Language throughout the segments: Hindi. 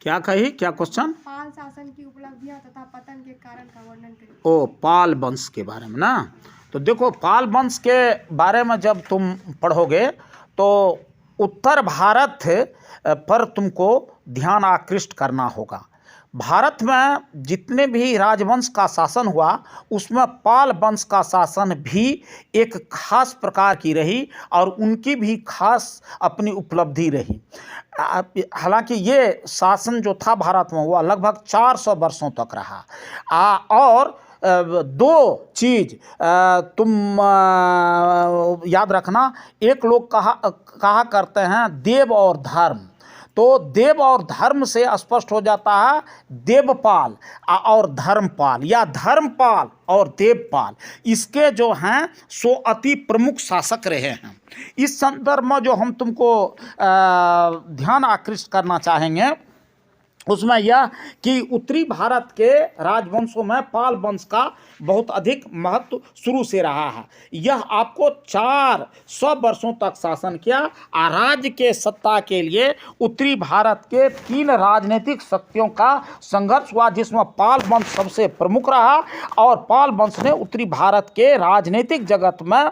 क्या कही, क्या क्वेश्चन? पाल शासन की उपलब्धियां तथा पतन के कारण का वर्णन करिए। ओ, पाल वंश के बारे में ना। तो देखो, पाल वंश के बारे में जब तुम पढ़ोगे तो उत्तर भारत पर तुमको ध्यान आकृष्ट करना होगा। भारत में जितने भी राजवंश का शासन हुआ उसमें पाल वंश का शासन भी एक खास प्रकार की रही और उनकी भी खास अपनी उपलब्धि रही। हालांकि ये शासन जो था भारत में हुआ लगभग 400 वर्षों तक रहा। और दो चीज तुम याद रखना, एक लोग कहा करते हैं देव और धर्म। तो देव और धर्म से स्पष्ट हो जाता है देवपाल और धर्मपाल, या धर्मपाल और देवपाल, इसके जो हैं सो अति प्रमुख शासक रहे हैं। इस संदर्भ में जो हम तुमको ध्यान आकृष्ट करना चाहेंगे उसमें यह कि उत्तरी भारत के राजवंशों में पाल वंश का बहुत अधिक महत्व शुरू से रहा है। यह आपको 400 वर्षों तक शासन किया और राज्य के सत्ता के लिए उत्तरी भारत के 3 राजनीतिक शक्तियों का संघर्ष हुआ, जिसमें पाल वंश सबसे प्रमुख रहा। और पाल वंश ने उत्तरी भारत के राजनीतिक जगत में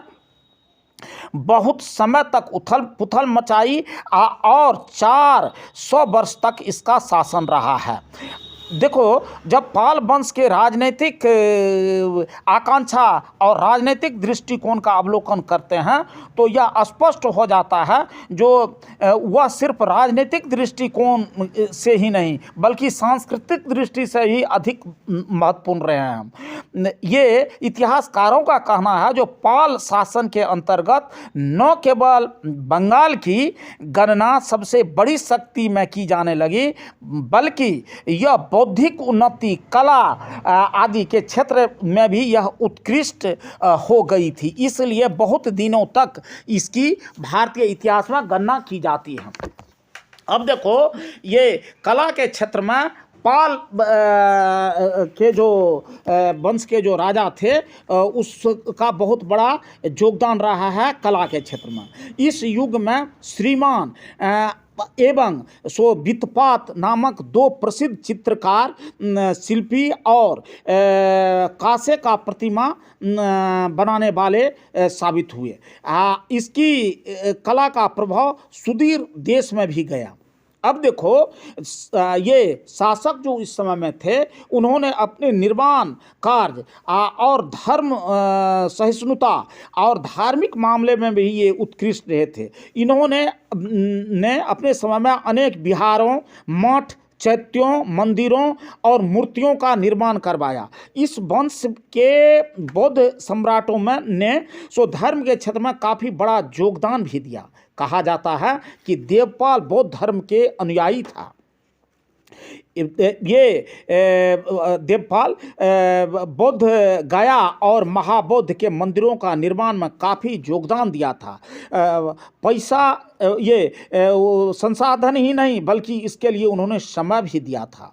बहुत समय तक उथल पुथल मचाई और 400 वर्ष तक इसका शासन रहा है। देखो, जब पाल वंश के राजनीतिक आकांक्षा और राजनीतिक दृष्टिकोण का अवलोकन करते हैं तो यह स्पष्ट हो जाता है जो वह सिर्फ राजनीतिक दृष्टिकोण से ही नहीं बल्कि सांस्कृतिक दृष्टि से ही अधिक महत्वपूर्ण रहे हैं। ये इतिहासकारों का कहना है जो पाल शासन के अंतर्गत न केवल बंगाल की गणना सबसे बड़ी शक्ति में की जाने लगी बल्कि यह बौद्धिक उन्नति, कला आदि के क्षेत्र में भी यह उत्कृष्ट हो गई थी। इसलिए बहुत दिनों तक इसकी भारतीय इतिहास में गणना की जाती है। अब देखो, ये कला के क्षेत्र में पाल के जो वंश के जो राजा थे उसका बहुत बड़ा योगदान रहा है कला के क्षेत्र में। इस युग में श्रीमान एवं सो वित्तपात नामक 2 प्रसिद्ध चित्रकार, शिल्पी और कांसे का प्रतिमा बनाने वाले साबित हुए। इसकी कला का प्रभाव सुदूर देश में भी गया। अब देखो, ये शासक जो इस समय में थे उन्होंने अपने निर्माण कार्य और धर्म सहिष्णुता और धार्मिक मामले में भी ये उत्कृष्ट रहे थे। इन्होंने अपने समय में अनेक विहारों, मठ, चैत्यों, मंदिरों और मूर्तियों का निर्माण करवाया। इस वंश के बौद्ध सम्राटों में ने सो धर्म के क्षेत्र में काफ़ी बड़ा योगदान भी दिया। कहा जाता है कि देवपाल बौद्ध धर्म के अनुयायी था। ये देवपाल बौद्ध गया और महाबौद्ध के मंदिरों का निर्माण में काफ़ी योगदान दिया था। पैसा, ये संसाधन ही नहीं बल्कि इसके लिए उन्होंने समय भी दिया था।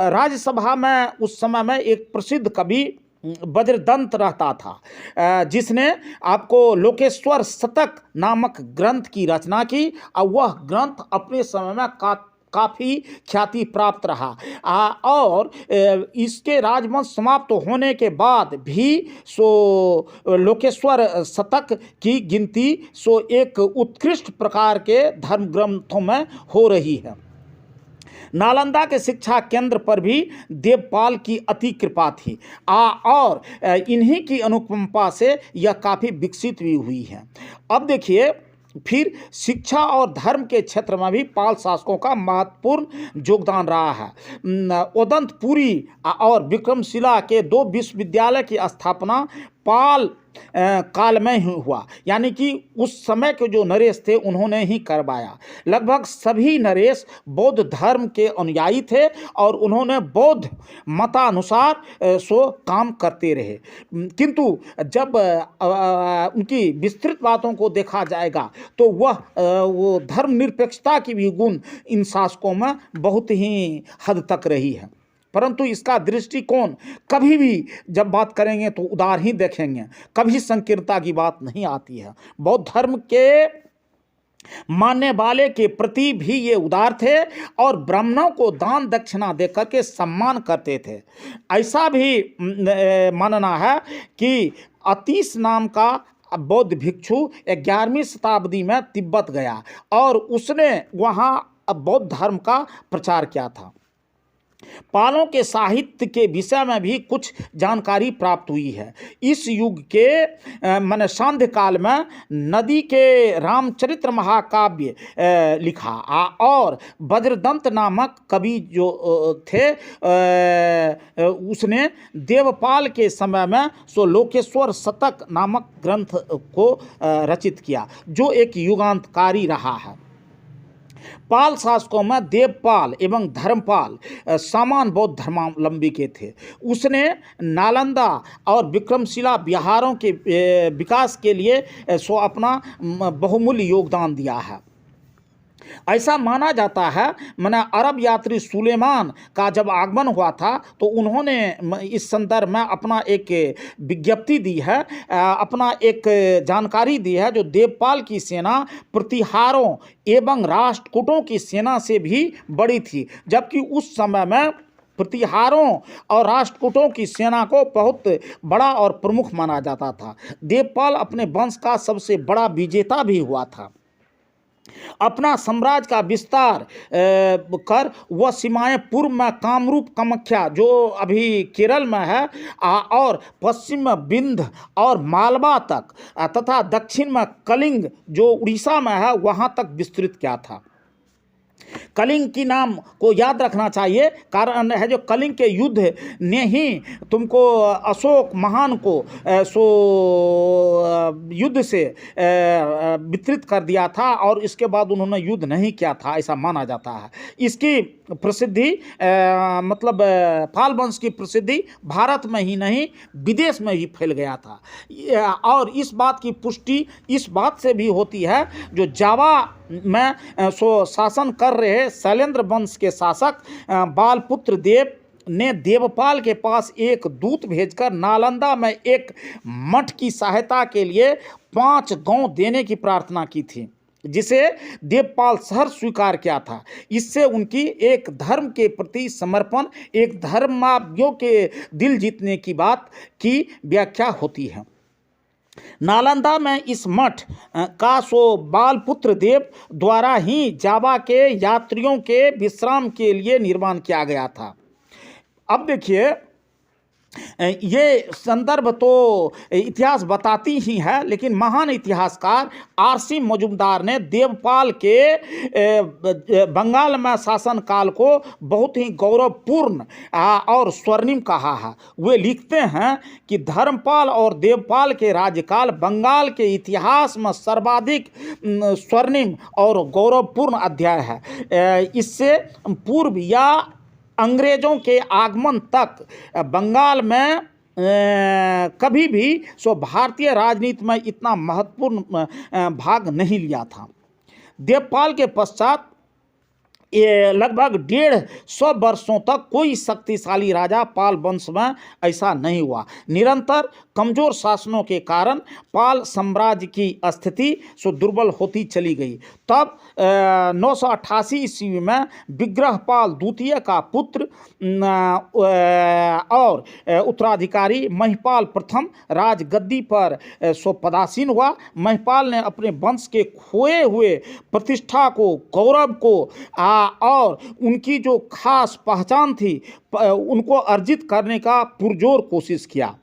राज्यसभा में उस समय में एक प्रसिद्ध कवि वज्रदंत रहता था जिसने आपको लोकेश्वर शतक नामक ग्रंथ की रचना की और वह ग्रंथ अपने समय में काफ़ी ख्याति प्राप्त रहा। और इसके राजवंश समाप्त होने के बाद भी सो लोकेश्वर शतक की गिनती सो एक उत्कृष्ट प्रकार के धर्म ग्रंथों में हो रही है। नालंदा के शिक्षा केंद्र पर भी देवपाल की अति कृपा थी और इन्हीं की अनुकंपा से यह काफ़ी विकसित भी हुई है। अब देखिए, फिर शिक्षा और धर्म के क्षेत्र में भी पाल शासकों का महत्वपूर्ण योगदान रहा है। ओदंतपुरी और विक्रमशिला के 2 विश्वविद्यालय की स्थापना पाल काल में ही हुआ, यानी कि उस समय के जो नरेश थे उन्होंने ही करवाया। लगभग सभी नरेश बौद्ध धर्म के अनुयायी थे और उन्होंने बौद्ध मतानुसार सो काम करते रहे। किंतु जब उनकी विस्तृत बातों को देखा जाएगा तो वो धर्मनिरपेक्षता की भी गुण इन शासकों में बहुत ही हद तक रही है। परंतु इसका दृष्टिकोण कभी भी जब बात करेंगे तो उदार ही देखेंगे, कभी संकीर्णता की बात नहीं आती है। बौद्ध धर्म के मानने वाले के प्रति भी ये उदार थे और ब्राह्मणों को दान दक्षिणा देकर के सम्मान करते थे। ऐसा भी मानना है कि अतीश नाम का बौद्ध भिक्षु 11वीं शताब्दी में तिब्बत गया और उसने वहाँ बौद्ध धर्म का प्रचार किया था। पालों के साहित्य के विषय में भी कुछ जानकारी प्राप्त हुई है। इस युग के माने सांध्य काल में नदी के रामचरित्र महाकाव्य लिखा और वज्रदंत नामक कवि जो थे उसने देवपाल के समय में लोकेश्वर शतक नामक ग्रंथ को रचित किया जो एक युगांतकारी रहा है। पाल शासकों में देवपाल एवं धर्मपाल समान बौद्ध धर्मावलंबी के थे। उसने नालंदा और विक्रमशिला विहारों के विकास के लिए अपना बहुमूल्य योगदान दिया है। ऐसा माना जाता है माने अरब यात्री सुलेमान का जब आगमन हुआ था तो उन्होंने इस संदर्भ में अपना एक विज्ञप्ति दी है, अपना एक जानकारी दी है जो देवपाल की सेना प्रतिहारों एवं राष्ट्रकूटों की सेना से भी बड़ी थी, जबकि उस समय में प्रतिहारों और राष्ट्रकूटों की सेना को बहुत बड़ा और प्रमुख माना जाता था। देवपाल अपने वंश का सबसे बड़ा विजेता भी हुआ था। अपना साम्राज्य का विस्तार कर वह सीमाएं पूर्व में कामरूप कामाख्या जो अभी केरल में है और पश्चिम में विंध्य और मालवा तक तथा दक्षिण में कलिंग जो उड़ीसा में है वहाँ तक विस्तृत किया था। कलिंग की नाम को याद रखना चाहिए, कारण है जो कलिंग के युद्ध ने ही तुमको अशोक महान को युद्ध से वितरित कर दिया था और इसके बाद उन्होंने युद्ध नहीं किया था, ऐसा माना जाता है। इसकी प्रसिद्धि मतलब पाल वंश की प्रसिद्धि भारत में ही नहीं विदेश में भी फैल गया था और इस बात की पुष्टि इस बात से भी होती है जो जावा में शासन कर रहे शैलेंद्र वंश के शासक बालपुत्र देव ने देवपाल के पास एक दूत भेजकर नालंदा में एक मठ की सहायता के लिए 5 गांव देने की प्रार्थना की थी, जिसे देवपाल शहर स्वीकार किया था। इससे उनकी एक धर्म के प्रति समर्पण, एक धर्माज्ञों के दिल जीतने की बात की व्याख्या होती है। नालंदा में इस मठ का बालपुत्र देव द्वारा ही जावा के यात्रियों के विश्राम के लिए निर्माण किया गया था। अब देखिए ये संदर्भ तो इतिहास बताती ही है, लेकिन महान इतिहासकार आरसी मजुमदार ने देवपाल के बंगाल में शासन काल को बहुत ही गौरवपूर्ण और स्वर्णिम कहा है। वे लिखते हैं कि धर्मपाल और देवपाल के राज्यकाल बंगाल के इतिहास में सर्वाधिक स्वर्णिम और गौरवपूर्ण अध्याय है। इससे पूर्व या अंग्रेजों के आगमन तक बंगाल में कभी भी भारतीय राजनीति में इतना महत्वपूर्ण भाग नहीं लिया था। देवपाल के पश्चात लगभग 150 वर्षों तक कोई शक्तिशाली राजा पाल वंश में ऐसा नहीं हुआ। निरंतर कमजोर शासनों के कारण पाल साम्राज्य की स्थिति दुर्बल होती चली गई। तब 988 ईस्वी में विग्रहपाल द्वितीय का पुत्र और उत्तराधिकारी महिपाल प्रथम राजगद्दी पर पदासीन हुआ। महिपाल ने अपने वंश के खोए हुए प्रतिष्ठा को, गौरव को और उनकी जो खास पहचान थी उनको अर्जित करने का पुरजोर कोशिश किया।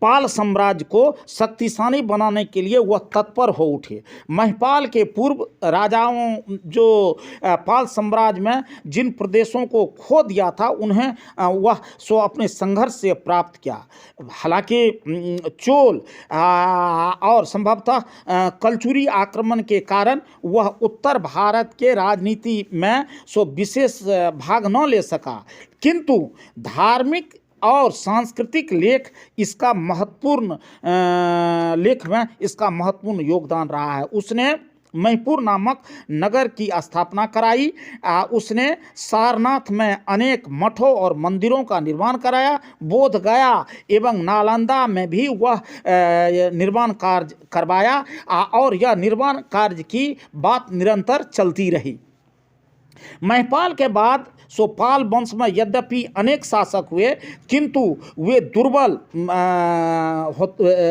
पाल साम्राज्य को शक्तिशाली बनाने के लिए वह तत्पर हो उठे। महिपाल के पूर्व राजाओं जो पाल साम्राज्य में जिन प्रदेशों को खो दिया था उन्हें वह अपने संघर्ष से प्राप्त किया। हालांकि चोल और संभवतः कलचुरी आक्रमण के कारण वह उत्तर भारत के राजनीति में विशेष भाग न ले सका, किंतु धार्मिक और सांस्कृतिक लेख इसका महत्वपूर्ण लेख में इसका महत्वपूर्ण योगदान रहा है। उसने महिपुर नामक नगर की स्थापना कराई। उसने सारनाथ में अनेक मठों और मंदिरों का निर्माण कराया। बोध गया एवं नालंदा में भी वह निर्माण कार्य करवाया और यह निर्माण कार्य की बात निरंतर चलती रही। महिपाल के बाद सो पाल वंश में यद्यपि अनेक शासक हुए किंतु वे दुर्बल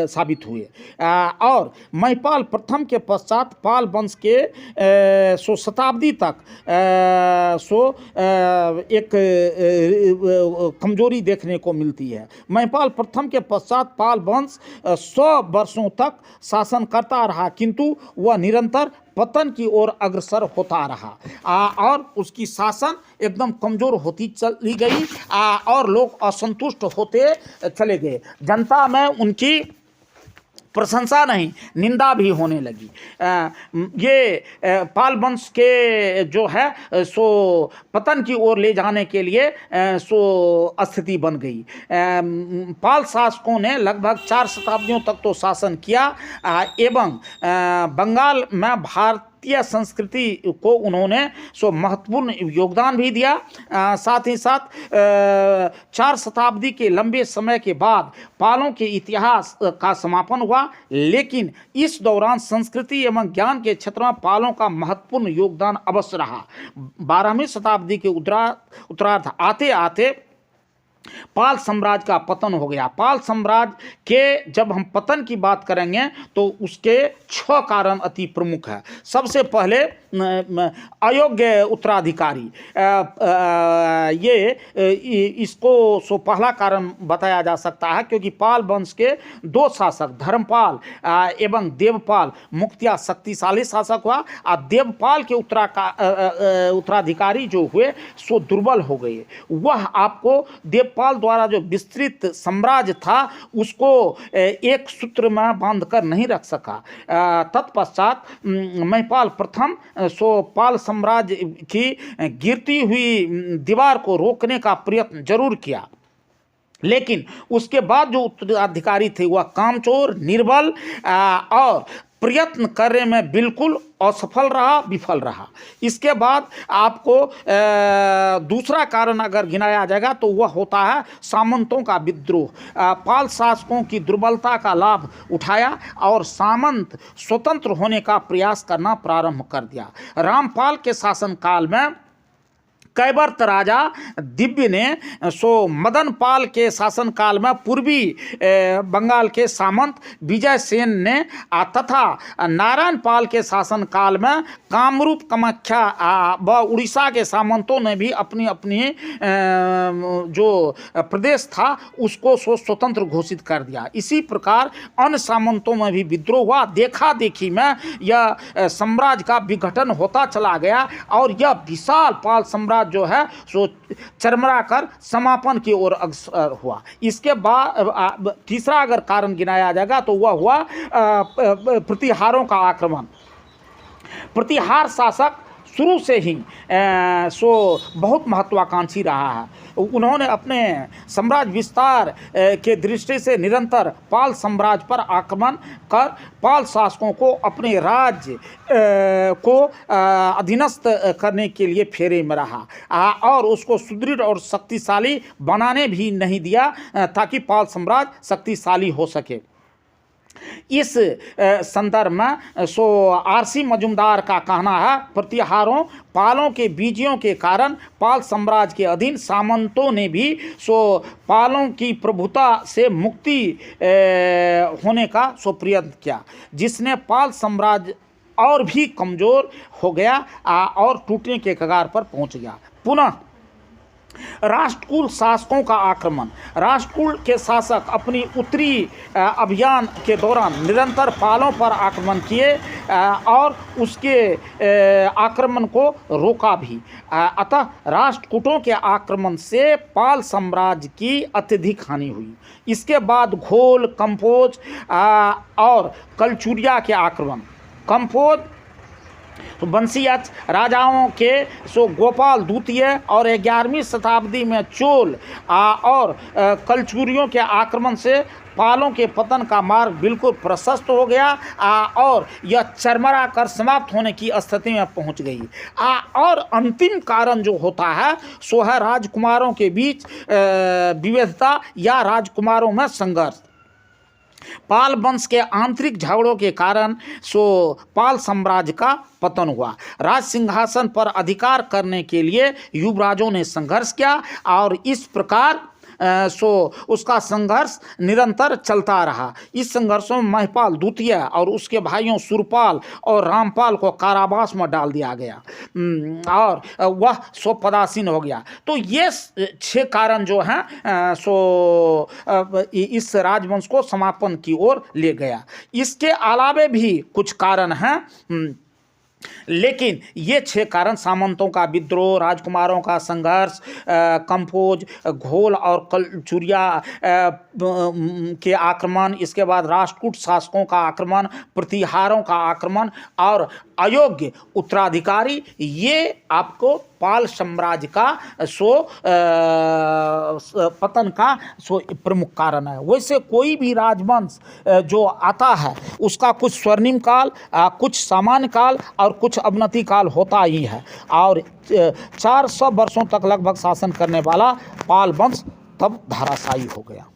साबित हुए और महिपाल प्रथम के पश्चात पाल वंश के सो शताब्दी तक एक कमजोरी देखने को मिलती है। महिपाल प्रथम के पश्चात पाल वंश 100 वर्षों तक शासन करता रहा किंतु वह निरंतर पतन की ओर अग्रसर होता रहा और उसकी शासन एकदम कमज़ोर होती चली गई और लोग असंतुष्ट होते चले गए। जनता में उनकी प्रशंसा नहीं, निंदा भी होने लगी। ये पाल वंश के जो है सो पतन की ओर ले जाने के लिए सो स्थिति बन गई। पाल शासकों ने लगभग 4 शताब्दियों तक तो शासन किया एवं बंगाल में भारतीय संस्कृति को उन्होंने सो महत्वपूर्ण योगदान भी दिया। साथ ही साथ 4 शताब्दी के लंबे समय के बाद पालों के इतिहास का समापन हुआ, लेकिन इस दौरान संस्कृति एवं ज्ञान के क्षेत्र में पालों का महत्वपूर्ण योगदान अवश्य रहा। 12वीं शताब्दी के उत्तरार्ध आते आते पाल साम्राज्य का पतन हो गया। पाल साम्राज्य के जब हम पतन की बात करेंगे तो उसके 6 कारण अति प्रमुख है। सबसे पहले अयोग्य उत्तराधिकारी, ये इसको सो पहला कारण बताया जा सकता है क्योंकि पाल वंश के 2 शासक धर्मपाल एवं देवपाल मुख्यतः शक्तिशाली शासक हुआ और देवपाल के उत्तराधिकारी जो हुए सो दुर्बल हो गए। वह आपको देवपाल द्वारा जो विस्तृत साम्राज्य था उसको एक सूत्र में बांधकर नहीं रख सका। तत्पश्चात महिपाल प्रथम सो पाल साम्राज्य की गिरती हुई दीवार को रोकने का प्रयत्न जरूर किया, लेकिन उसके बाद जो उत्तराधिकारी थे वह कामचोर, निर्बल और प्रयत्न करने में बिल्कुल असफल रहा, विफल रहा। इसके बाद आपको दूसरा कारण अगर गिनाया जाएगा तो वह होता है सामंतों का विद्रोह। पाल शासकों की दुर्बलता का लाभ उठाया और सामंत स्वतंत्र होने का प्रयास करना प्रारंभ कर दिया। रामपाल के शासनकाल में कैवर्त राजा दिव्य ने सो मदन पाल के शासनकाल में पूर्वी बंगाल के सामंत विजय सेन ने तथा नारायण पाल के शासनकाल में कामरूप, कामाख्या व उड़ीसा के सामंतों ने भी अपनी अपनी जो प्रदेश था उसको स्वतंत्र घोषित कर दिया। इसी प्रकार अन्य सामंतों में भी विद्रोह हुआ। देखा देखी में यह साम्राज्य का विघटन होता चला गया और यह विशाल पाल साम्राज्य जो है सो चरमरा कर समापन की ओर अग्रसर हुआ। इसके बाद तीसरा अगर कारण गिनाया जाएगा तो वह हुआ प्रतिहारों का आक्रमण। प्रतिहार शासक शुरू से ही सो बहुत महत्वाकांक्षी रहा है। उन्होंने अपने साम्राज्य विस्तार के दृष्टि से निरंतर पाल साम्राज्य पर आक्रमण कर पाल शासकों को अपने राज्य को अधीनस्थ करने के लिए फेरे में रहा और उसको सुदृढ़ और शक्तिशाली बनाने भी नहीं दिया ताकि पाल साम्राज्य शक्तिशाली हो सके। इस संदर्भ में सो आरसी मजुमदार का कहना है, प्रतिहारों पालों के बीजियों के कारण पाल साम्राज्य के अधीन सामंतों ने भी सो पालों की प्रभुता से मुक्ति होने का सो प्रयत्न किया, जिसने पाल साम्राज्य और भी कमज़ोर हो गया और टूटने के कगार पर पहुंच गया। पुनः राष्ट्रकूल शासकों का आक्रमण। राष्ट्रकूल के शासक अपनी उत्तरी अभियान के दौरान निरंतर पालों पर आक्रमण किए और उसके आक्रमण को रोका भी। अतः राष्ट्रकूटों के आक्रमण से पाल साम्राज्य की अत्यधिक हानि हुई। इसके बाद घोल, कंपोज और कलचुरिया के आक्रमण। कंपोज तो वंशीय राजाओं के सो गोपाल द्वितीय और 11वीं शताब्दी में चोल और कलचुरियों के आक्रमण से पालों के पतन का मार्ग बिल्कुल प्रशस्त हो गया और यह चरमरा कर समाप्त होने की स्थिति में पहुंच गई। और अंतिम कारण जो होता है सो है राजकुमारों के बीच विविधता या राजकुमारों में संघर्ष। पाल वंश के आंतरिक झगड़ों के कारण सो पाल साम्राज्य का पतन हुआ। राज सिंहासन पर अधिकार करने के लिए युवराजों ने संघर्ष किया और इस प्रकार सो उसका संघर्ष निरंतर चलता रहा। इस संघर्षों में महिपाल द्वितीय और उसके भाइयों सुरपाल और रामपाल को कारावास में डाल दिया गया और वह सो पदासीन हो गया। तो ये 6 कारण जो हैं सो इस राजवंश को समापन की ओर ले गया। इसके अलावे भी कुछ कारण हैं, लेकिन ये 6 कारण सामंतों का विद्रोह, राजकुमारों का संघर्ष, कंफोज, घोल और कलचुरिया के आक्रमण, इसके बाद राष्ट्रकूट शासकों का आक्रमण, प्रतिहारों का आक्रमण और अयोग्य उत्तराधिकारी, ये आपको पाल साम्राज्य का सो पतन का सो प्रमुख कारण है। वैसे कोई भी राजवंश जो आता है उसका कुछ स्वर्णिम काल, कुछ सामान्य काल और कुछ अवनति काल होता ही है। और 400 वर्षों तक लगभग शासन करने वाला पाल वंश तब धराशायी हो गया।